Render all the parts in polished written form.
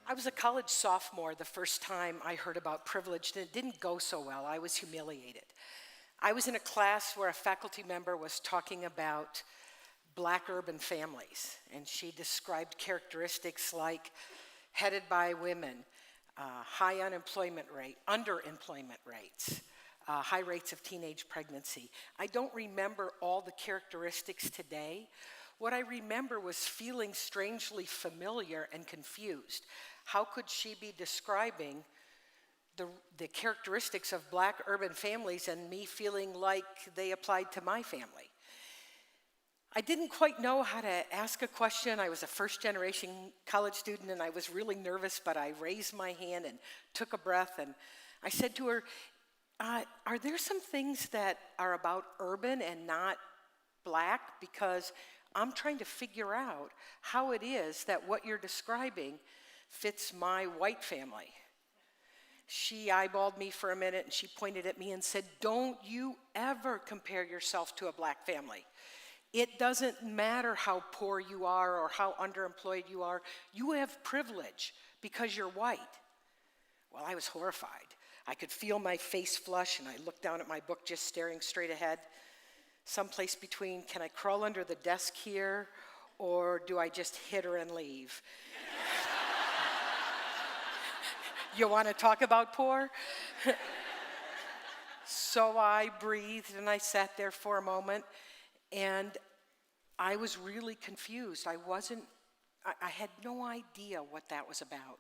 I was a college sophomore the first time I heard about privilege, and it didn't go so well. I was humiliated. I was in a class where a faculty member was talking about Black urban families, and she described characteristics like headed by women, high unemployment rate, underemployment rates, high rates of teenage pregnancy. I don't remember all the characteristics today. What I remember was feeling strangely familiar and confused. How could she be describing the characteristics of Black urban families and me feeling like they applied to my family? I didn't quite know how to ask a question. I was a first-generation college student, and I was really nervous, but I raised my hand and took a breath, and I said to her, are there some things that are about urban and not Black? Because I'm trying to figure out how it is that what you're describing fits my white family. She eyeballed me for a minute, and she pointed at me and said, "Don't you ever compare yourself to a Black family. It doesn't matter how poor you are or how underemployed you are. You have privilege because you're white." Well, I was horrified. I could feel my face flush, and I looked down at my book just staring straight ahead. Someplace between, can I crawl under the desk here, or do I just hit her and leave? You want to talk about poor? So I breathed, and I sat there for a moment, and I was really confused. I had no idea what that was about.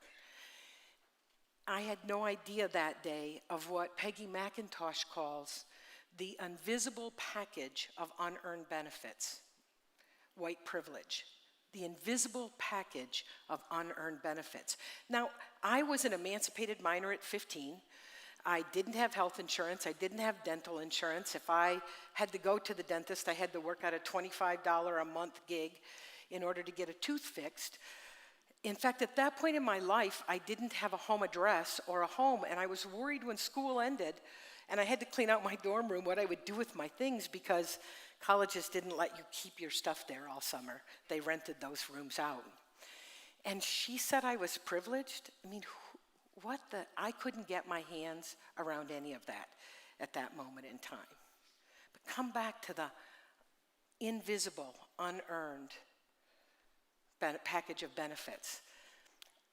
I had no idea that day of what Peggy McIntosh calls the invisible package of unearned benefits, white privilege. The invisible package of unearned benefits. Now, I was an emancipated minor at 15. I didn't have health insurance. I didn't have dental insurance. If I had to go to the dentist, I had to work at a $25 a month gig in order to get a tooth fixed. In fact, at that point in my life, I didn't have a home address or a home, and I was worried when school ended and I had to clean out my dorm room what I would do with my things, because colleges didn't let you keep your stuff there all summer. They rented those rooms out. And she said I was privileged. I mean, I couldn't get my hands around any of that at that moment in time. But come back to the invisible, unearned package of benefits.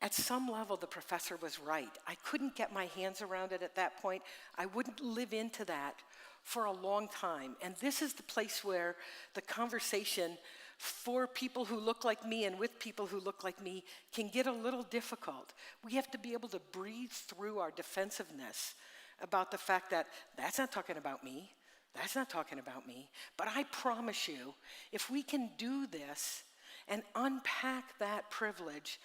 At some level, the professor was right. I couldn't get my hands around it at that point. I wouldn't live into that for a long time. And this is the place where the conversation for people who look like me and with people who look like me can get a little difficult. We have to be able to breathe through our defensiveness about the fact that that's not talking about me, that's not talking about me. But I promise you, if we can do this and unpack that privilege,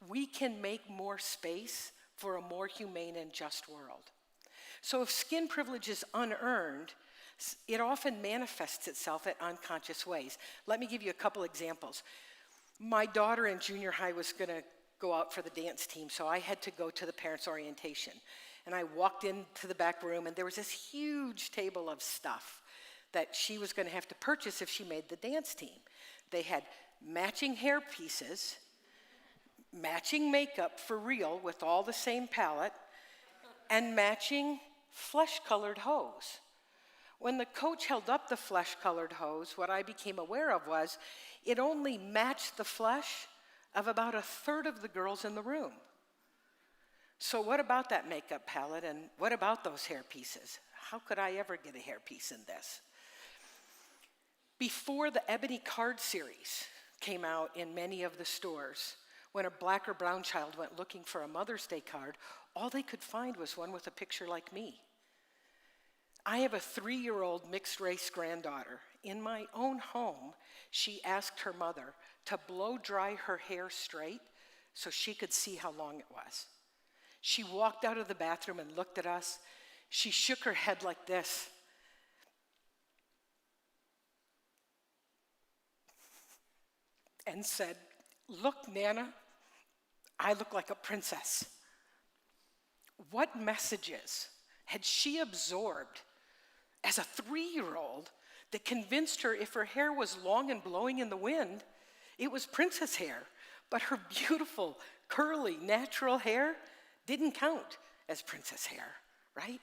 we can make more space for a more humane and just world. So if skin privilege is unearned, it often manifests itself in unconscious ways. Let me give you a couple examples. My daughter in junior high was going to go out for the dance team, so I had to go to the parents' orientation. And I walked into the back room, and there was this huge table of stuff that she was going to have to purchase if she made the dance team. They had matching hair pieces, matching makeup for real with all the same palette, and matching flesh-colored hose. When the coach held up the flesh-colored hose, what I became aware of was it only matched the flesh of about a third of the girls in the room. So what about that makeup palette, and what about those hair pieces? How could I ever get a hair piece in this? Before the Ebony card series came out in many of the stores, when a Black or brown child went looking for a Mother's Day card, all they could find was one with a picture like me. I have a 3-year-old mixed-race granddaughter. In my own home, she asked her mother to blow dry her hair straight so she could see how long it was. She walked out of the bathroom and looked at us. She shook her head like this. And said, "Look, Nana, I look like a princess." What messages had she absorbed as a 3-year-old that convinced her if her hair was long and blowing in the wind, it was princess hair, but her beautiful, curly, natural hair didn't count as princess hair, right?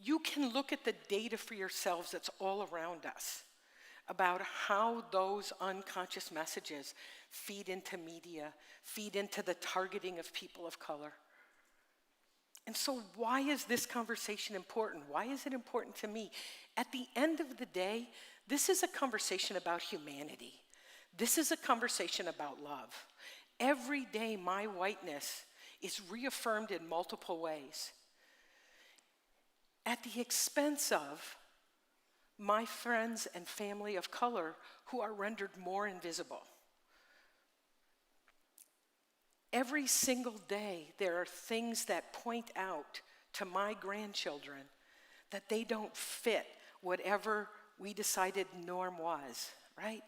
You can look at the data for yourselves that's all around us about how those unconscious messages feed into media, feed into the targeting of people of color. And so why is this conversation important? Why is it important to me? At the end of the day, this is a conversation about humanity. This is a conversation about love. Every day, my whiteness is reaffirmed in multiple ways, at the expense of my friends and family of color who are rendered more invisible. Every single day, there are things that point out to my grandchildren that they don't fit whatever we decided norm was, right?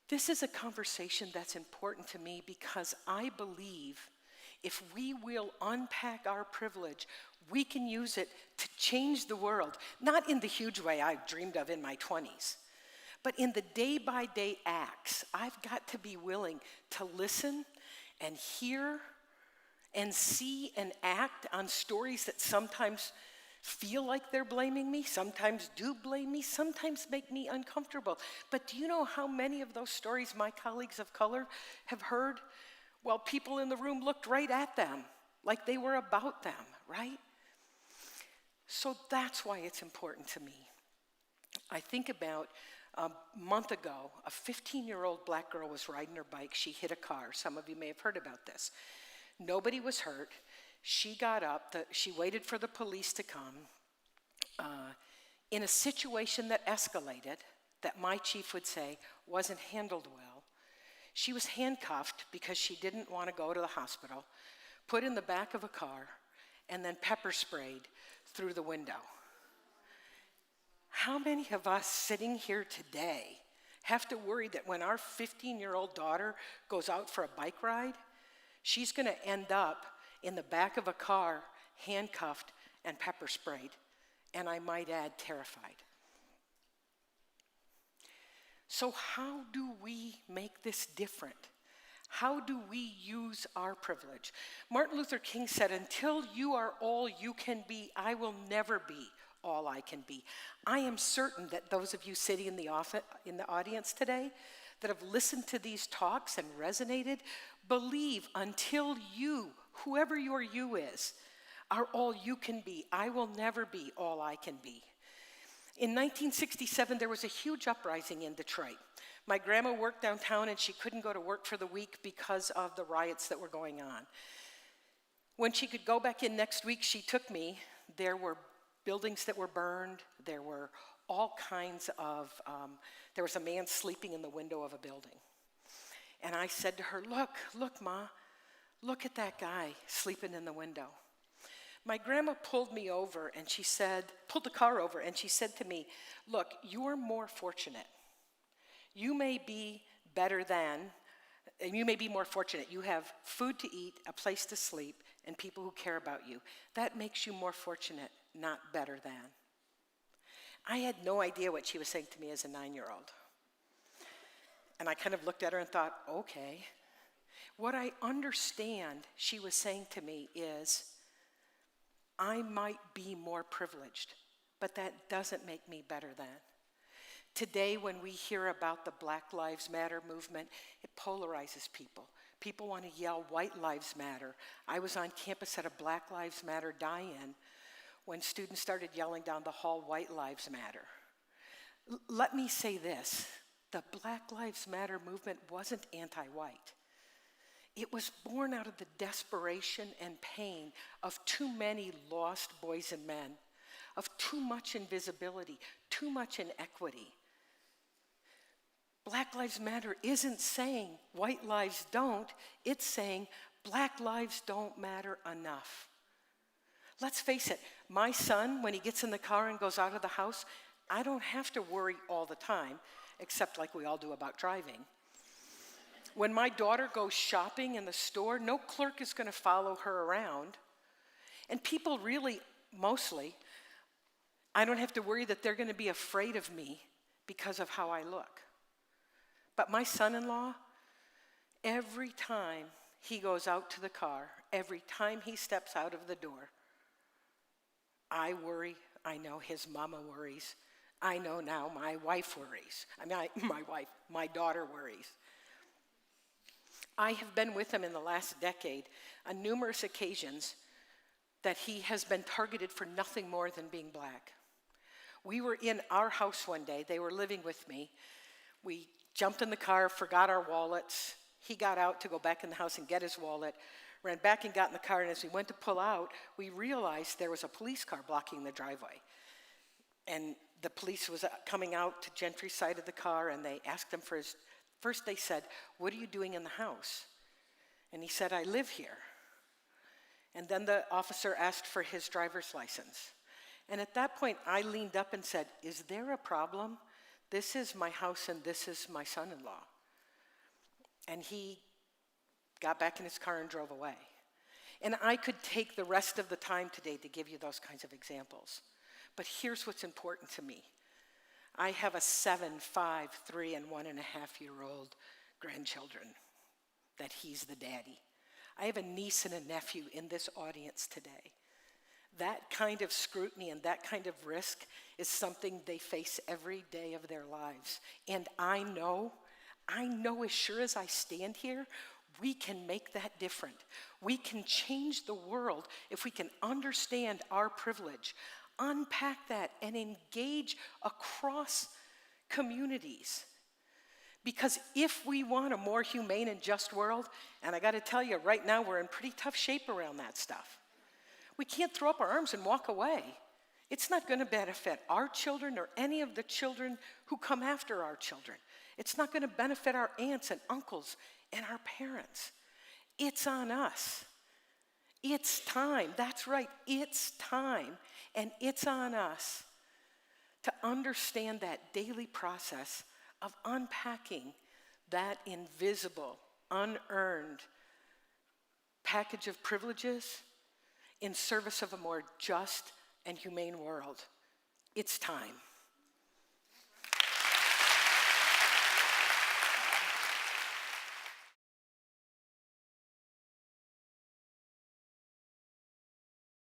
This is a conversation that's important to me because I believe if we will unpack our privilege, we can use it to change the world, not in the huge way I dreamed of in my 20s, but in the day-by-day acts. I've got to be willing to listen and hear and see and act on stories that sometimes feel like they're blaming me, sometimes do blame me, sometimes make me uncomfortable. But do you know how many of those stories my colleagues of color have heard? Well, people in the room looked right at them, like they were about them, right? So that's why it's important to me. I think about a month ago, a 15-year-old black girl was riding her bike. She hit a car. Some of you may have heard about this. Nobody was hurt. She got up. She waited for the police to come. In a situation that escalated, that my chief would say wasn't handled well, she was handcuffed because she didn't want to go to the hospital, put in the back of a car, and then pepper sprayed through the window. How many of us sitting here today have to worry that when our 15-year-old daughter goes out for a bike ride, she's going to end up in the back of a car, handcuffed and pepper sprayed, and I might add, terrified? So how do we make this different? How do we use our privilege? Martin Luther King said, "Until you are all you can be, I will never be all I can be." I am certain that those of you sitting in the audience today that have listened to these talks and resonated, believe until you, whoever your you is, are all you can be, I will never be all I can be. In 1967, there was a huge uprising in Detroit. My grandma worked downtown and she couldn't go to work for the week because of the riots that were going on. When she could go back in next week, she took me. There were buildings that were burned. There were all kinds of, there was a man sleeping in the window of a building. And I said to her, look, Ma, look at that guy sleeping in the window. My grandma pulled me over and she said, pulled the car over and she said to me, look, you're more fortunate. You may be better than, you may be more fortunate. You have food to eat, a place to sleep, and people who care about you. That makes you more fortunate, not better than. I had no idea what she was saying to me as a 9-year-old. And I kind of looked at her and thought, okay. What I understand she was saying to me is, I might be more privileged, but that doesn't make me better than. Today, when we hear about the Black Lives Matter movement, it polarizes people. People want to yell, White Lives Matter. I was on campus at a Black Lives Matter die-in when students started yelling down the hall, White Lives Matter. Let me say this, the Black Lives Matter movement wasn't anti-white. It was born out of the desperation and pain of too many lost boys and men, of too much invisibility, too much inequity. Black Lives Matter isn't saying white lives don't, it's saying black lives don't matter enough. Let's face it, my son, when he gets in the car and goes out of the house, I don't have to worry all the time, except like we all do about driving. When my daughter goes shopping in the store, no clerk is going to follow her around. And people really, mostly, I don't have to worry that they're going to be afraid of me because of how I look. But my son-in-law, Every time he goes out to the car, every time he steps out of the door, I worry. I know his mama worries. I know now my wife worries. My daughter worries. I have been with him in the last decade on numerous occasions that he has been targeted for nothing more than being black. We were in our house one day. They were living with me. We jumped in the car, forgot our wallets. He got out to go back in the house and get his wallet, ran back and got in the car, and as we went to pull out, we realized there was a police car blocking the driveway. And the police was coming out to Gentry's side of the car, and they asked him for his, first they said, "What are you doing in the house?" And he said, "I live here." And then the officer asked for his driver's license. And at that point, I leaned up and said, "Is there a problem? This is my house and this is my son-in-law." And he got back in his car and drove away. And I could take the rest of the time today to give you those kinds of examples. But here's what's important to me. I have a 7, 5, 3, and 1.5-year-old grandchildren that he's the daddy. I have a niece and a nephew in this audience today. That kind of scrutiny and that kind of risk is something they face every day of their lives. And I know as sure as I stand here, we can make that different. We can change the world if we can understand our privilege, unpack that, and engage across communities. Because if we want a more humane and just world, and I got to tell you, right now we're in pretty tough shape around that stuff. We can't throw up our arms and walk away. It's not going to benefit our children or any of the children who come after our children. It's not going to benefit our aunts and uncles and our parents. It's on us. It's time. That's right. It's time. And it's on us to understand that daily process of unpacking that invisible, unearned package of privileges in service of a more just and humane world. It's time.